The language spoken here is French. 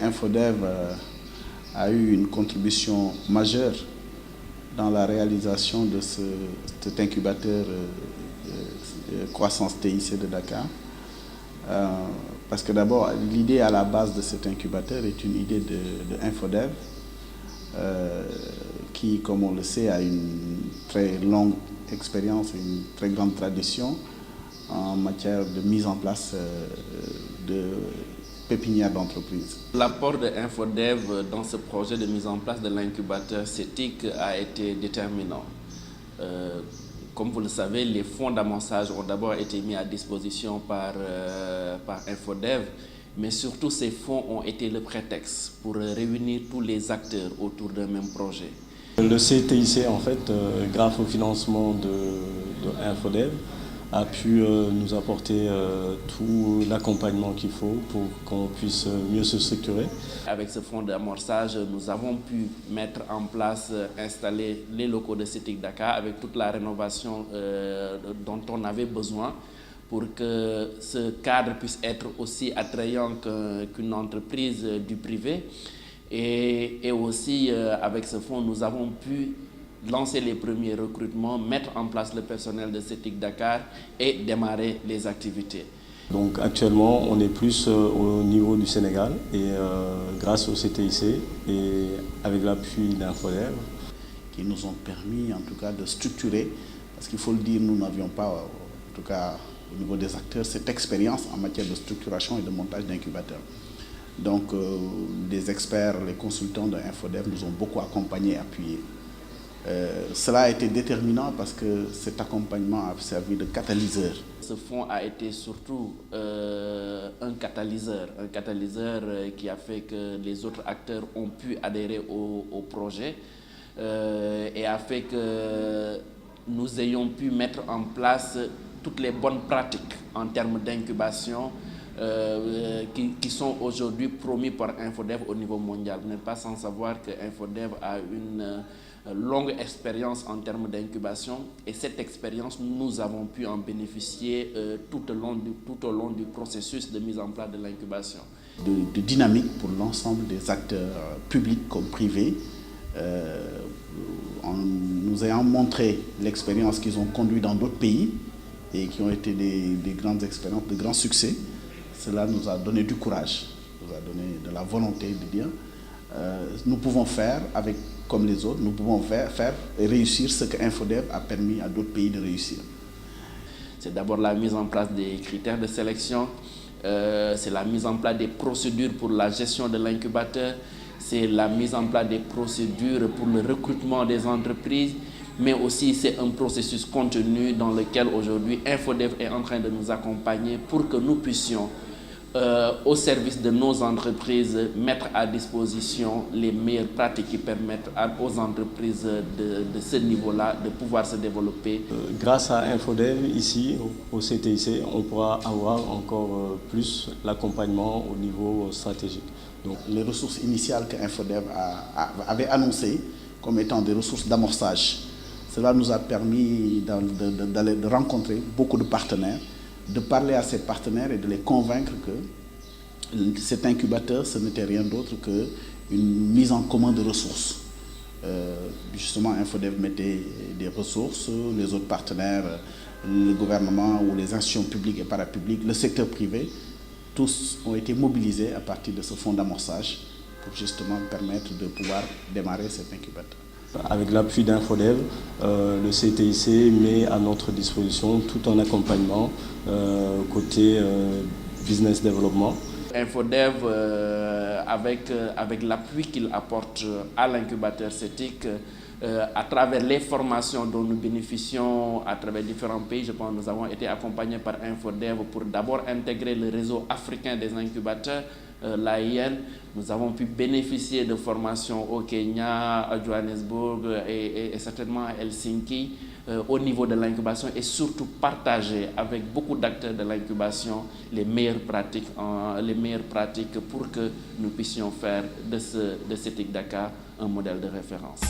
Infodev a eu une contribution majeure dans la réalisation de cet incubateur croissance TIC de Dakar. Parce que d'abord, l'idée à la base de cet incubateur est une idée de Infodev qui, comme on le sait, a une très longue expérience, une très grande tradition en matière de mise en place de pépinières d'entreprise. L'apport de Infodev dans ce projet de mise en place de l'incubateur CETIC a été déterminant. Comme vous le savez, les fonds d'amorçage ont d'abord été mis à disposition par Infodev, mais surtout ces fonds ont été le prétexte pour réunir tous les acteurs autour d'un même projet. Le CTIC, en fait, grâce au financement de Infodev, a pu nous apporter tout l'accompagnement qu'il faut pour qu'on puisse mieux se structurer. Avec ce fonds d'amorçage, nous avons pu mettre en place, installer les locaux de CETIC Dakar avec toute la rénovation dont on avait besoin pour que ce cadre puisse être aussi attrayant qu'une entreprise du privé. Et aussi, avec ce fonds, nous avons pu lancer les premiers recrutements, mettre en place le personnel de CETIC Dakar et démarrer les activités. Donc actuellement, on est plus au niveau du Sénégal et grâce au CTIC et avec l'appui d'Infodev, qui nous ont permis en tout cas de structurer, parce qu'il faut le dire, nous n'avions pas, en tout cas au niveau des acteurs, cette expérience en matière de structuration et de montage d'incubateurs. Donc les experts, les consultants d'Infodev nous ont beaucoup accompagnés et appuyés. Cela a été déterminant parce que cet accompagnement a servi de catalyseur. Ce fonds a été surtout un catalyseur qui a fait que les autres acteurs ont pu adhérer au projet et a fait que nous ayons pu mettre en place toutes les bonnes pratiques en termes d'incubation qui sont aujourd'hui promis par Infodev au niveau mondial. Vous n'êtes pas sans savoir que Infodev a une longue expérience en termes d'incubation et cette expérience, nous avons pu en bénéficier tout au long du processus de mise en place de l'incubation. De dynamique pour l'ensemble des acteurs publics comme privés, en nous ayant montré l'expérience qu'ils ont conduite dans d'autres pays et qui ont été des grandes expériences, de grands succès. Cela nous a donné du courage, nous a donné de la volonté de dire nous pouvons faire avec comme les autres, nous pouvons faire et réussir ce que Infodev a permis à d'autres pays de réussir. C'est d'abord la mise en place des critères de sélection, c'est la mise en place des procédures pour la gestion de l'incubateur, c'est la mise en place des procédures pour le recrutement des entreprises, mais aussi c'est un processus continu dans lequel aujourd'hui Infodev est en train de nous accompagner pour que nous puissions au service de nos entreprises, mettre à disposition les meilleures pratiques qui permettent aux entreprises de ce niveau-là de pouvoir se développer. Grâce à Infodev, ici, au CTIC, on pourra avoir encore plus l'accompagnement au niveau stratégique. Donc, les ressources initiales que Infodev avait annoncées comme étant des ressources d'amorçage, cela nous a permis de rencontrer beaucoup de partenaires, de parler à ces partenaires et de les convaincre que cet incubateur, ce n'était rien d'autre qu'une mise en commun de ressources. Justement, Infodev mettait des ressources, les autres partenaires, le gouvernement ou les institutions publiques et parapubliques, le secteur privé, tous ont été mobilisés à partir de ce fonds d'amorçage pour justement permettre de pouvoir démarrer cet incubateur. Avec l'appui d'Infodev, le CTIC met à notre disposition tout un accompagnement côté business développement. Infodev, avec l'appui qu'il apporte à l'incubateur CETIC, à travers les formations dont nous bénéficions à travers différents pays, je pense que nous avons été accompagnés par Infodev pour d'abord intégrer le réseau africain des incubateurs, l'AIN. Nous avons pu bénéficier de formations au Kenya, à Johannesburg et certainement à Helsinki au niveau de l'incubation et surtout partager avec beaucoup d'acteurs de l'incubation les meilleures pratiques pour que nous puissions faire de CETIC Dakar un modèle de référence.